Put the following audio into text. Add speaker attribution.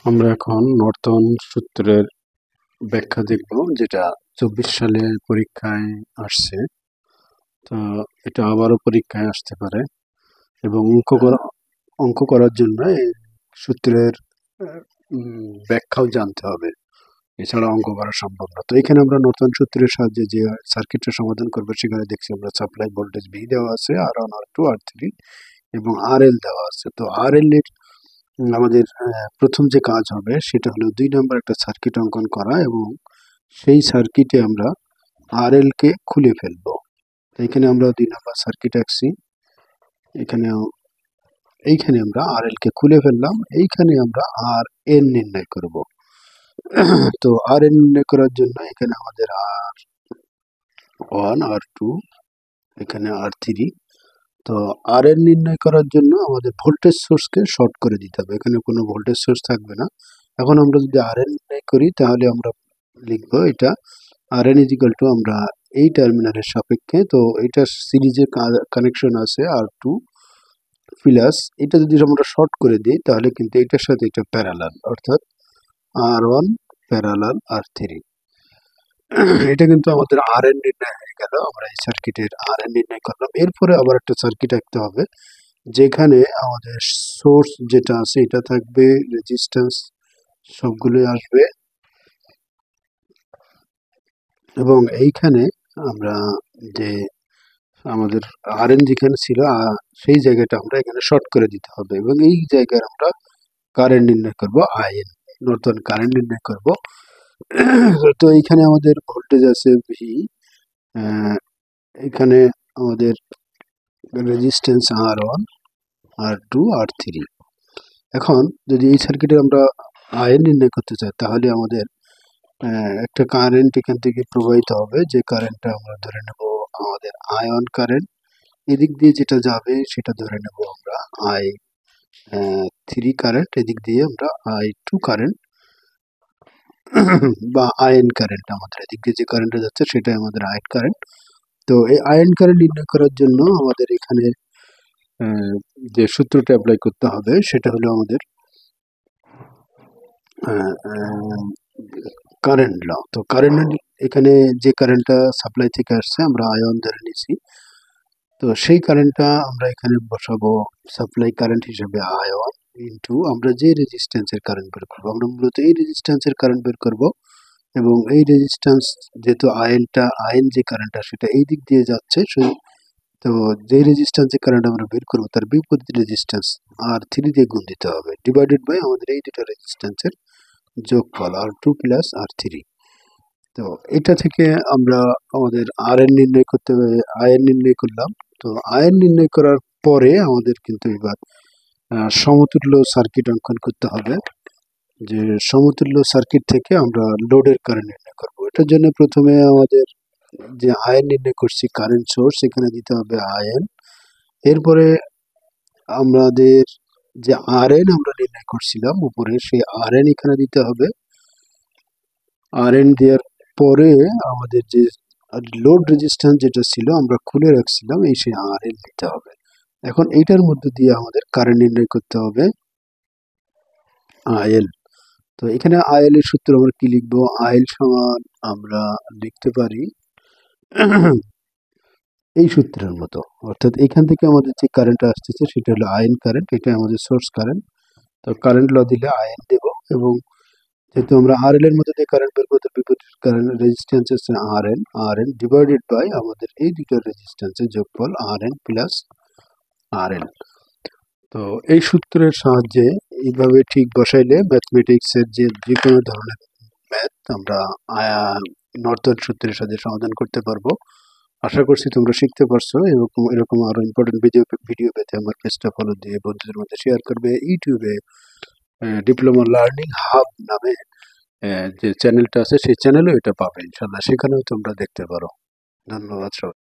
Speaker 1: আমরা এখন নর্টন সূত্রের ব্যাখ্যা দেখব, যেটা 24 সালে পরীক্ষায় আসছে। তো এটা আবারও পরীক্ষায় আসতে পারে এবং অঙ্ক করার জন্য এই সূত্রের ব্যাখ্যাও জানতে হবে, এছাড়া অঙ্ক করা সম্ভব না। তো এখানে আমরা নর্টন সূত্রের সাহায্যে যে সার্কিটটা সমাধান করবো, সেখানে দেখছি আমরা সাপ্লাই ভোল্টেজ ভি দেওয়া আছে, R1 R2 R3 এবং RL দেওয়া আছে। তো RL এর আমাদের প্রথম যে কাজ হবে সেটা হলো 2 নাম্বার একটা সার্কিট অঙ্কন করা এবং সেই সার্কিটে আমরা RL কে খুলে ফেলবো। তো এখানে আমরা 2 নাম্বার সার্কিট আঁকছি, এইখানে আমরা RL কে খুলে ফেললাম, এইখানে আমরা RN নির্ণয় করব। তো RN নির্ণয় করার জন্য এখানে আমাদের R1 R2 এখানে R3। তো RN নির্ণয় করার জন্য আমাদের ভোল্টেজ সোর্সকে শর্ট করে দিতে হবে, এখানে কোনো ভোল্টেজ সোর্স থাকবে না। এখন আমরা যদি RN নির্ণয় করি তাহলে আমরা লিখবো এটা RN ইজিক্যাল টু, আমরা এই টার্মিনালের সাপেক্ষে, তো এটা সিরিজে কানেকশন আছে R2 প্লাস, এটা যদি আমরা শর্ট করে দিই তাহলে কিন্তু এটার সাথে এটা প্যারালাল, অর্থাৎ R1 প্যারালাল R3। এটা কিন্তু আমাদের RN নির্ণয় হয়ে গেল। আমরা এই সার্কিটের RN নির্ণয় করলাম। এরপরে আবার একটা সার্কিট আঁকতে হবে, যেখানে আমাদের সোর্স যেটা আছে এটা থাকবে, রেজিস্ট্যান্স সবগুলোই আসবে এবং এইখানে আমরা যে আমাদের RN যেখানে ছিল সেই জায়গাটা আমরা এখানে শর্ট করে দিতে হবে এবং এই জায়গায় আমরা কারেন্ট নির্ণয় করব, IN নর্টন কারেন্ট নির্ণয় করব। তো এইখানে আমাদের ভোল্টেজ আছে ভি, এখানে আমাদের রেজিস্ট্যান্স R1 R2 R3। এখন যদি এই সার্কিটে আমরা IN নির্ণয় করতে চাই তাহলে আমাদের একটা কারেন্ট এখান থেকে প্রবাহিত হবে, যে কারেন্টটা আমরা ধরে নেব আমাদের I1 কারেন্ট। এদিক দিয়ে যেটা যাবে সেটা ধরে নেব আমরা I3 কারেন্ট, এদিক দিয়ে আমরা I2 কারেন্ট বা IN কারেন্ট, আমাদের এদিক দিয়ে যে কারেন্টটা যাচ্ছে সেটাই আমাদের IN কারেন্ট। তো এই IN কারেন্ট নির্ণয় করার জন্য আমাদের এখানে যে সূত্রটা অ্যাপ্লাই করতে হবে সেটা হলো আমাদের কারেন্ট ল। তো কারেন্ট, এখানে যে কারেন্টটা সাপ্লাই থেকে আসছে আমরা I1 ধরে নিয়েছি, তো সেই কারেন্টটা আমরা এখানে বসাবো সাপ্লাই কারেন্ট হিসেবে I1 ইন্টু আমরা যে রেজিস্ট্যান্সের কারেন্ট বের করবো, আমরা মূলত এই রেজিস্ট্যান্সের কারেন্ট বের করব এবং এই রেজিস্ট্যান্স যেহেতু IN যে কারেন্টটা সেটা এই দিক দিয়ে যাচ্ছে, তো যে রেজিস্ট্যান্সের কারেন্ট আমরা বের করবো তার বিপরীত রেজিস্ট্যান্স R3 দিয়ে গুণ দিতে হবে, ডিভাইডেড বাই আমাদের এই দুটো রেজিস্ট্যান্সের যোগফল R2 প্লাস R3। তো এটা থেকে আমরা আমাদের RN নির্ণয় করতে হবে, IN নির্ণয় করলাম। তো IN নির্ণয় করার পরে আমাদের কিন্তু এবার সমতুল্য সার্কিট অঙ্কন করতে হবে, যে সমতুল্য সার্কিট থেকে আমরা লোডের কারেন্ট নির্ণয় করব। এটার জন্য প্রথমে আমাদের যে IN নির্ণয় করছি কারেন্ট সোর্স, এখানে দিতে হবে IN। এরপরে আমাদের যে RN আমরা নির্ণয় করছিলাম উপরে, সেই RN এখানে দিতে হবে। RN দেওয়ার পরে আমাদের যে লোড রেজিস্ট্যান্স যেটা ছিল আমরা খুলে রাখছিলাম, এই সেই RL দিতে হবে। এখন এইটার মধ্যে দিয়ে আমাদের কারেন্ট নির্ণয় করতে হবে IL। তো এখানে IL এর সূত্র আমরা কি লিখবো, IL সমান আমরা লিখতে পারি এই সূত্রের মতো, অর্থাৎ এখান থেকে আমাদের যে কারেন্ট আসতেছে সেটা হলো IN কারেন্ট, এটা আমাদের সোর্স কারেন্ট। তো কারেন্ট ল দিলে IN দেব এবং যেহেতু আমরা RL এর মধ্যে দিয়ে কারেন্ট বের করতে, বিপরীত কারেন্ট রেজিস্ট্যান্স হচ্ছে RN ডিভাইডেড বাই আমাদের এই দুটো রেজিস্ট্যান্সের যোগফল RN প্লাস RL। তো এই সূত্রের সাহায্যে এইভাবে ঠিক বসাইলে ম্যাথমেটিক্সের যে কোনো ধরনের ম্যাথ আমরা নর্টন সূত্রের সাথে সমাধান করতে পারবো। আশা করছি তোমরা শিখতে পারছো। এরকম আরো ইম্পর্টেন্ট ভিডিও পেতে আমার পেজটা ফলো দিয়ে বন্ধুদের মধ্যে শেয়ার করবে। ইউটিউবে ডিপ্লোমা লার্নিং হাব নামে যে চ্যানেলটা আছে সেই চ্যানেলেও এটা পাবে ইনশাল্লাহ, সেখানেও তোমরা দেখতে পারো। ধন্যবাদ সবাই।